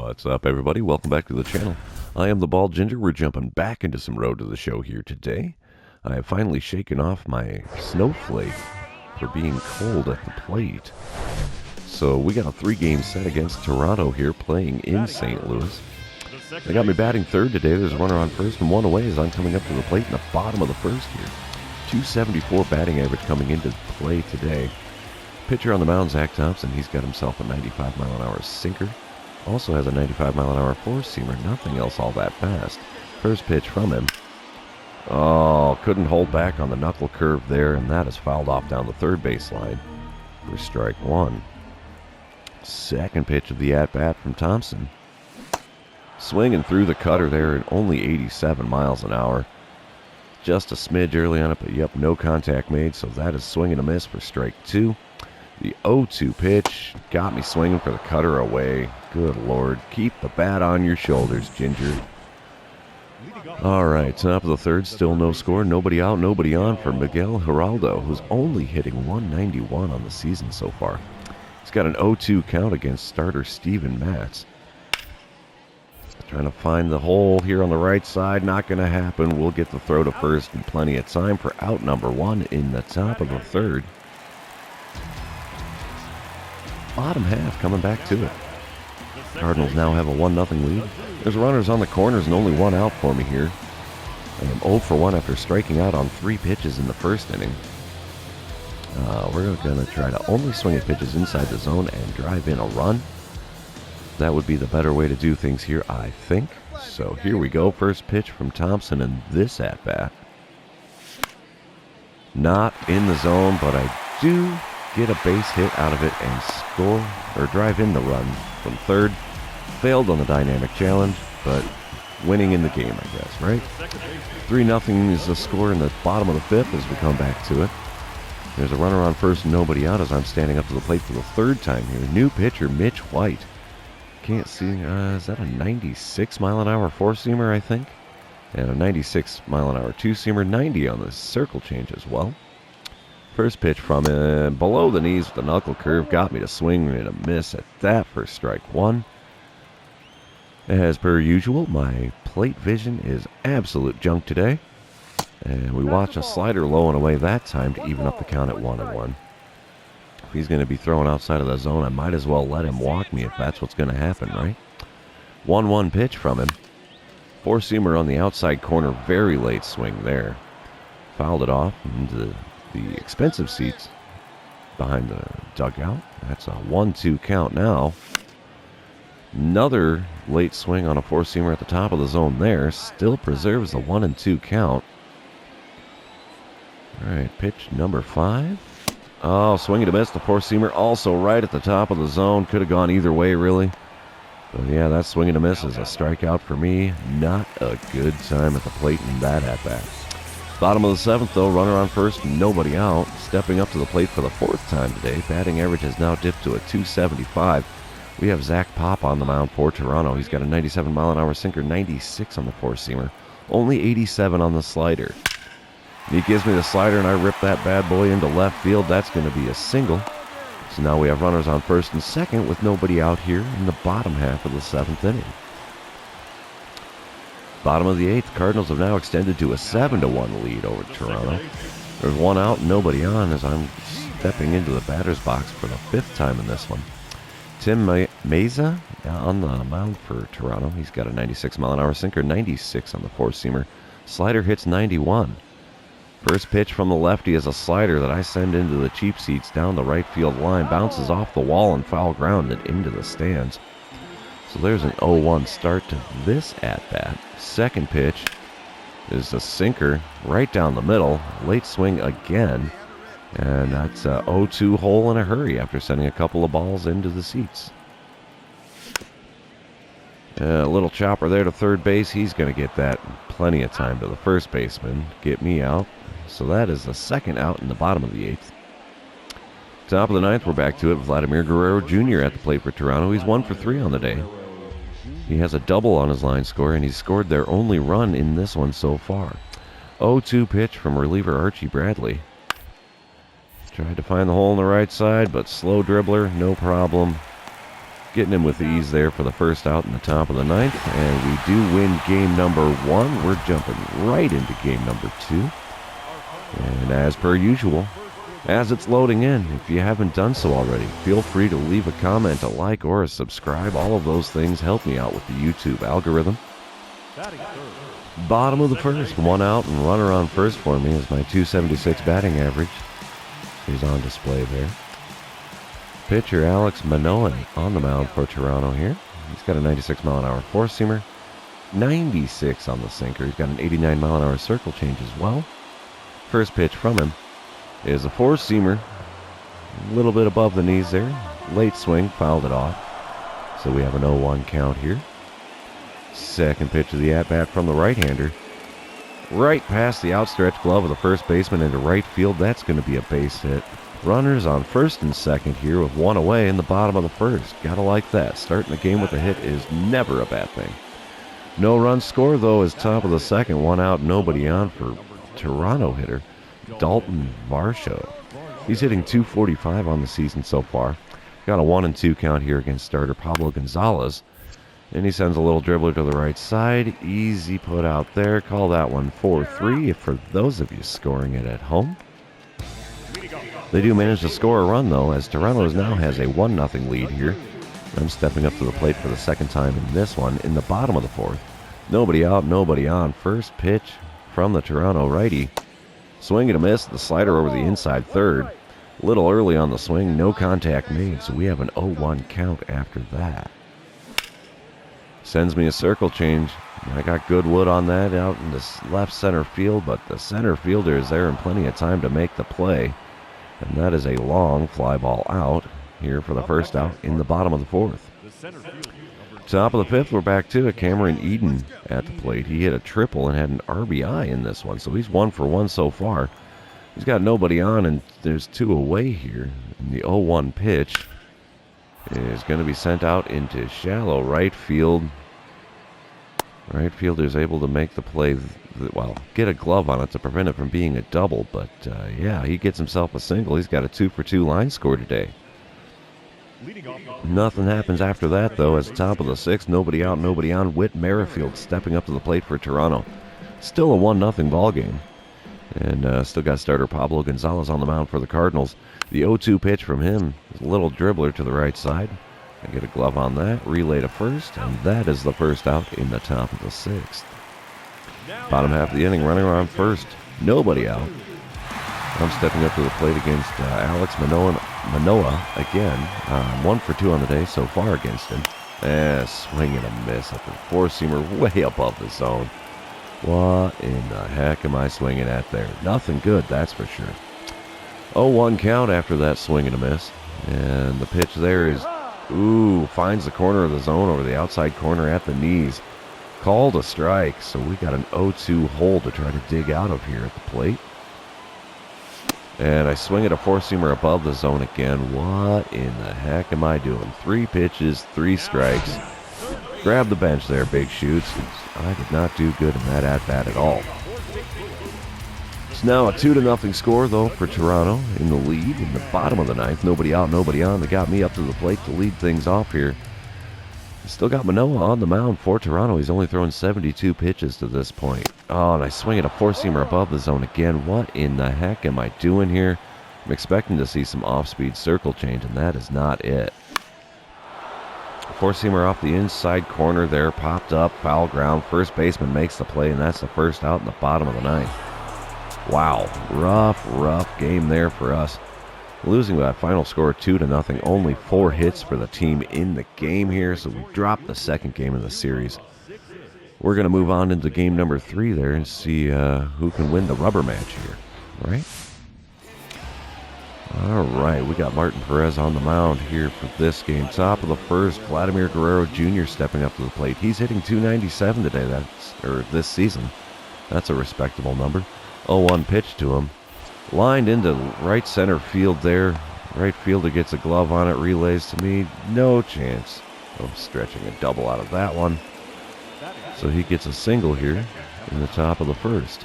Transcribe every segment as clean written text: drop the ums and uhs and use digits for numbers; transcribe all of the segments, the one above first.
What's up, everybody? Welcome back to the channel. I am the Bald Ginger. We're jumping back into some Road to the Show here today. I have finally shaken off my snowflake for being cold at the plate. So we got a 3-game set against Toronto here playing in St. Louis. They got me batting third today. There's a runner on first and one away as I'm coming up to the plate in the bottom of the first here. 274 batting average coming into play today. Pitcher on the mound, Zach Thompson. He's got himself a 95-mile-an-hour sinker. Also has a 95-mile-an-hour four-seamer. Nothing else all that fast. First pitch from him. Oh, couldn't hold back on the knuckle curve there, and that is fouled off down the third baseline for strike one. Second pitch of the at-bat from Thompson. Swinging through the cutter there at only 87 miles an hour. Just a smidge early on it, but yep, no contact made, so that is swing and a miss for strike two. The 0-2 pitch got me swinging for the cutter away. Good Lord. Keep the bat on your shoulders, Ginger. All right, top of the third, still no score. Nobody out, nobody on for Miguel Geraldo, who's only hitting 191 on the season so far. He's got an 0-2 count against starter Steven Matz. Trying to find the hole here on the right side. Not going to happen. We'll get the throw to first in plenty of time for out number one in the top of the third. Bottom half coming back to it. Cardinals now have a 1-0 lead. There's runners on the corners and only one out for me here. I am 0 for 1 after striking out on 3 pitches in the first inning. We're going to try to only swing at pitches inside the zone and drive in a run. That would be the better way to do things here, I think. So here we go. First pitch from Thompson in this at-bat. Not in the zone, but I do get a base hit out of it and score, or drive in the run from third. Failed on the dynamic challenge, but winning in the game, I guess, right? 3-0 is the score in the bottom of the fifth as we come back to it. There's a runner on first and nobody out as I'm standing up to the plate for the third time here. New pitcher, Mitch White. Can't see, is that a 96-mile-an-hour four-seamer, I think? And a 96-mile-an-hour two-seamer, 90 on the circle change as well. First pitch from him, below the knees with the knuckle curve, got me to swing and a miss at that for strike one. As per usual, my plate vision is absolute junk today. And we watch a slider low and away that time to even up the count at 1-1. If he's going to be thrown outside of the zone, I might as well let him walk me if that's what's going to happen, right? 1-1 pitch from him. Four-seamer on the outside corner, very late swing there. Fouled it off into the expensive seats behind the dugout. That's a 1-2 count now. Another late swing on a four-seamer at the top of the zone there. Still preserves the 1-2 count. All right, pitch number 5. Oh, swing and a miss. The four-seamer also right at the top of the zone. Could have gone either way, really. But yeah, that swing and a miss is a strikeout for me. Not a good time at the plate in that at-bat. Bottom of the seventh, though, runner on first, nobody out. Stepping up to the plate for the 4th time today. Batting average has now dipped to a 275. We have Zach Pop on the mound for Toronto. He's got a 97-mile-an-hour sinker, 96 on the four-seamer, only 87 on the slider. He gives me the slider, and I rip that bad boy into left field. That's going to be a single. So now we have runners on first and second with nobody out here in the bottom half of the 7th inning. Bottom of the 8th, Cardinals have now extended to a 7-1 lead over Toronto. There's one out, nobody on as I'm stepping into the batter's box for the 5th time in this one. Tim Meza on the mound for Toronto. He's got a 96-mile-an-hour sinker, 96 on the four-seamer. Slider hits 91. First pitch from the lefty is a slider that I send into the cheap seats down the right field line. Bounces off the wall and foul grounded into the stands. So there's an 0-1 start to this at-bat. Second pitch is a sinker right down the middle. Late swing again. And that's a 0-2 hole in a hurry after sending a couple of balls into the seats. A little chopper there to third base. He's going to get that plenty of time to the first baseman. Get me out. So that is the second out in the bottom of the 8th. Top of the 9th, we're back to it. Vladimir Guerrero Jr. at the plate for Toronto. He's 1 for 3 on the day. He has a double on his line score, and he's scored their only run in this one so far. 0-2 pitch from reliever Archie Bradley. Tried to find the hole on the right side, but slow dribbler, no problem. Getting him with ease there for the first out in the top of the ninth. And we do win game number 1. We're jumping right into game number 2. And as per usual, as it's loading in, if you haven't done so already, feel free to leave a comment, a like, or a subscribe. All of those things help me out with the YouTube algorithm. Bottom of the first, 1 out and runner on first for me as my .276 batting average is on display there. Pitcher Alex Manoah on the mound for Toronto here. He's got a 96-mile-an-hour four-seamer, 96 on the sinker. He's got an 89-mile-an-hour circle change as well. First pitch from him is a four-seamer, a little bit above the knees there. Late swing, fouled it off. So we have an 0-1 count here. Second pitch of the at-bat from the right-hander. Right past the outstretched glove of the first baseman into right field. That's going to be a base hit. Runners on first and second here with 1 away in the bottom of the first. Gotta like that. Starting the game with a hit is never a bad thing. No run score, though, is top of the second. 1 out, nobody on for Toronto hitter Dalton Varsho. He's hitting .245 on the season so far. Got a 1-2 count here against starter Pablo Gonzalez. And he sends a little dribbler to the right side. Easy put out there. Call that one 4-3 for those of you scoring it at home. They do manage to score a run, though, as Toronto now has a 1-0 lead here. I'm stepping up to the plate for the second time in this one in the bottom of the fourth. Nobody out, nobody on. First pitch from the Toronto righty. Swing and a miss. The slider over the inside third. A little early on the swing. No contact made, so we have an 0-1 count after that. Sends me a circle change. I got good wood on that out in the left center field, but the center fielder is there in plenty of time to make the play. And that is a long fly ball out here for the first out in the bottom of the fourth. Top of the fifth, we're back to it. Cameron Eden at the plate. He hit a triple and had an RBI in this one, so he's 1 for 1 so far. He's got nobody on, and there's 2 away here. And the 0-1 pitch is going to be sent out into shallow right field. Right fielder's able to make the play, well, get a glove on it to prevent it from being a double. But, yeah, he gets himself a single. He's got a 2-for-2 line score today. Nothing happens after that, though, as top of the sixth, nobody out, nobody on. Whit Merrifield stepping up to the plate for Toronto. Still a 1-0 ball game. And still got starter Pablo Gonzalez on the mound for the Cardinals. The 0-2 pitch from him is a little dribbler to the right side. I get a glove on that, relay to first, and that is the first out in the top of the sixth. Bottom half of the inning, running around first, nobody out. I'm stepping up to the plate against Alex Manoah again. 1 for 2 on the day so far against him. Swing and a miss at the four-seamer way above the zone. What in the heck am I swinging at there? Nothing good, that's for sure. 0-1 count after that swing and a miss. And the pitch there is, finds the corner of the zone over the outside corner at the knees. Called a strike, so we got an 0-2 hole to try to dig out of here at the plate. And I swing at a four-seamer above the zone again. What in the heck am I doing? 3 pitches, 3 strikes. Grab the bench there, Big Shoots. I did not do good in that at-bat at all. It's now a 2-0 score, though, for Toronto in the lead in the bottom of the ninth. Nobody out, nobody on. They got me up to the plate to lead things off here. Still got Manoah on the mound for Toronto. He's only thrown 72 pitches to this point. Oh, and I swing at a four-seamer above the zone again. What in the heck am I doing here? I'm expecting to see some off-speed circle change, and that is not it. Four-seamer off the inside corner there, popped up, foul ground. First baseman makes the play, and that's the first out in the bottom of the ninth. Wow, rough game there for us. Losing by a final score 2-0. Only 4 hits for the team in the game here, so we dropped the second game of the series. We're going to move on into game number 3 there and see who can win the rubber match here, right? All right, we got Martin Perez on the mound here for this game. Top of the first, Vladimir Guerrero Jr. stepping up to the plate. He's hitting .297 today, this season. That's a respectable number. 0-1 pitch to him. Lined into right center field there. Right fielder gets a glove on it, relays to me. No chance of stretching a double out of that one. So he gets a single here in the top of the first.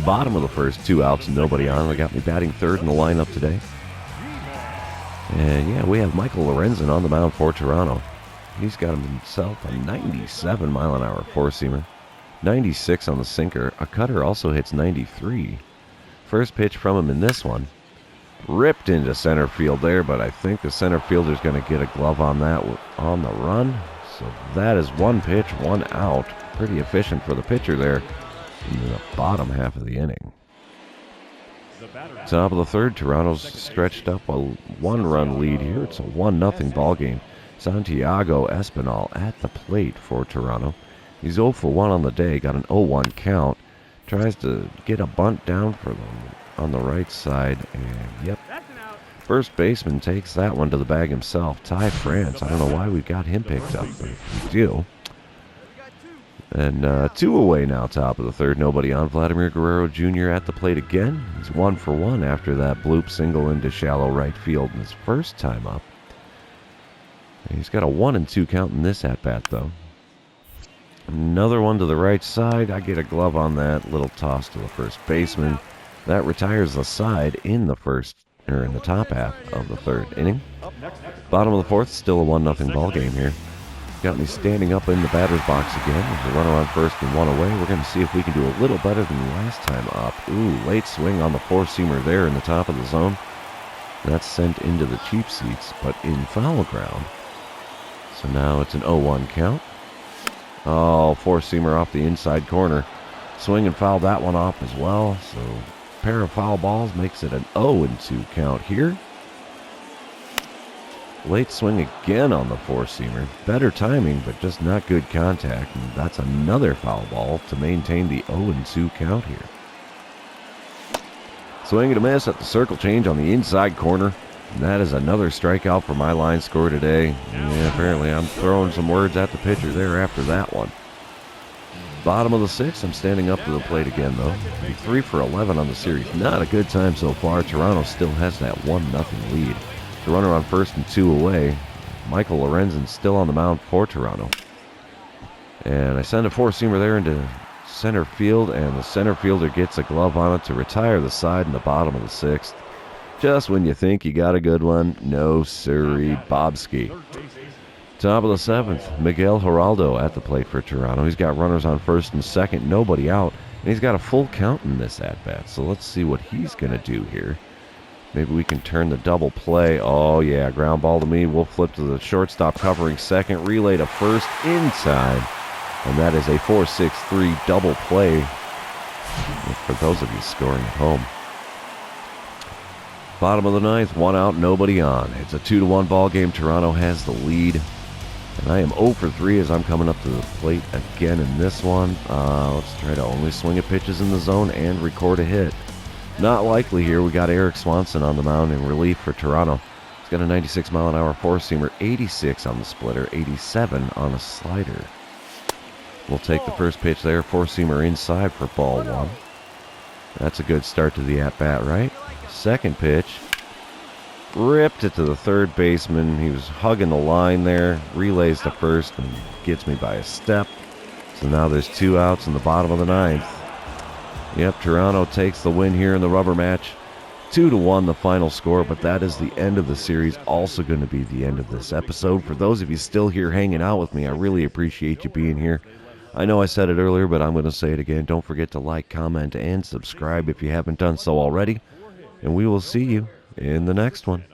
Bottom of the first, 2 outs, nobody on. They got me batting third in the lineup today. And yeah, we have Michael Lorenzen on the mound for Toronto. He's got himself a 97-mile-an-hour four-seamer, 96 on the sinker. A cutter also hits 93. First pitch from him in this one. Ripped into center field there, but I think the center fielder's going to get a glove on that on the run. So that is one pitch, one out. Pretty efficient for the pitcher there in the bottom half of the inning. Top of the third, Toronto's stretched up a one-run lead here. It's a 1-0 ball game. Santiago Espinal at the plate for Toronto. He's 0 for 1 on the day, got an 0-1 count. Tries to get a bunt down for them on the right side, and yep. First baseman takes that one to the bag himself. Ty France. I don't know why we got him picked up, but we do. And 2 away now, top of the third. Nobody on. Vladimir Guerrero Jr. at the plate again. He's 1 for 1 after that bloop single into shallow right field in his first time up. He's got a 1-2 count in this at-bat, though. Another one to the right side. I get a glove on that. Little toss to the first baseman. That retires the side in the top half of the third inning. Bottom of the fourth, still a 1-0 ball game here. Got me standing up in the batter's box again. There's a runner on first and 1 away. We're going to see if we can do a little better than last time up. Ooh, late swing on the four-seamer there in the top of the zone. That's sent into the cheap seats, but in foul ground. So now it's an 0-1 count. Oh, four-seamer off the inside corner. Swing and foul that one off as well. So a pair of foul balls makes it an 0-2 count here. Late swing again on the four-seamer. Better timing, but just not good contact. And that's another foul ball to maintain the 0-2 count here. Swing and a miss at the circle change on the inside corner. And that is another strikeout for my line score today. Yeah, apparently I'm throwing some words at the pitcher there after that one. Bottom of the sixth, I'm standing up to the plate again, though. 3 for 11 on the series. Not a good time so far. Toronto still has that 1-0 lead. The runner on first and 2 away. Michael Lorenzen still on the mound for Toronto. And I send a four-seamer there into center field, and the center fielder gets a glove on it to retire the side in the bottom of the sixth. Just when you think you got a good one, no sirree, Bobski. Top of the seventh, Miguel Geraldo at the plate for Toronto. He's got runners on first and second, nobody out, and he's got a full count in this at-bat. So let's see what he's going to do here. Maybe we can turn the double play. Oh, yeah, ground ball to me. We'll flip to the shortstop covering second, relay to first in time. And that is a 4-6-3 double play for those of you scoring at home. Bottom of the ninth, 1 out, nobody on. It's a 2-1 ball game. Toronto has the lead. And I am 0 for 3 as I'm coming up to the plate again in this one. Let's try to only swing at pitches in the zone and record a hit. Not likely here. We got Eric Swanson on the mound in relief for Toronto. He's got a 96-mile-an-hour four-seamer, 86 on the splitter, 87 on a slider. We'll take the first pitch there, four-seamer inside for ball 1. That's a good start to the at-bat, right? Second pitch. Ripped it to the third baseman. He was hugging the line there. Relays to first and gets me by a step. So now there's 2 outs in the bottom of the ninth. Yep, Toronto takes the win here in the rubber match. 2-1 the final score, but that is the end of the series. Also going to be the end of this episode. For those of you still here hanging out with me, I really appreciate you being here. I know I said it earlier, but I'm going to say it again. Don't forget to like, comment, and subscribe if you haven't done so already. And we will see you in the next one.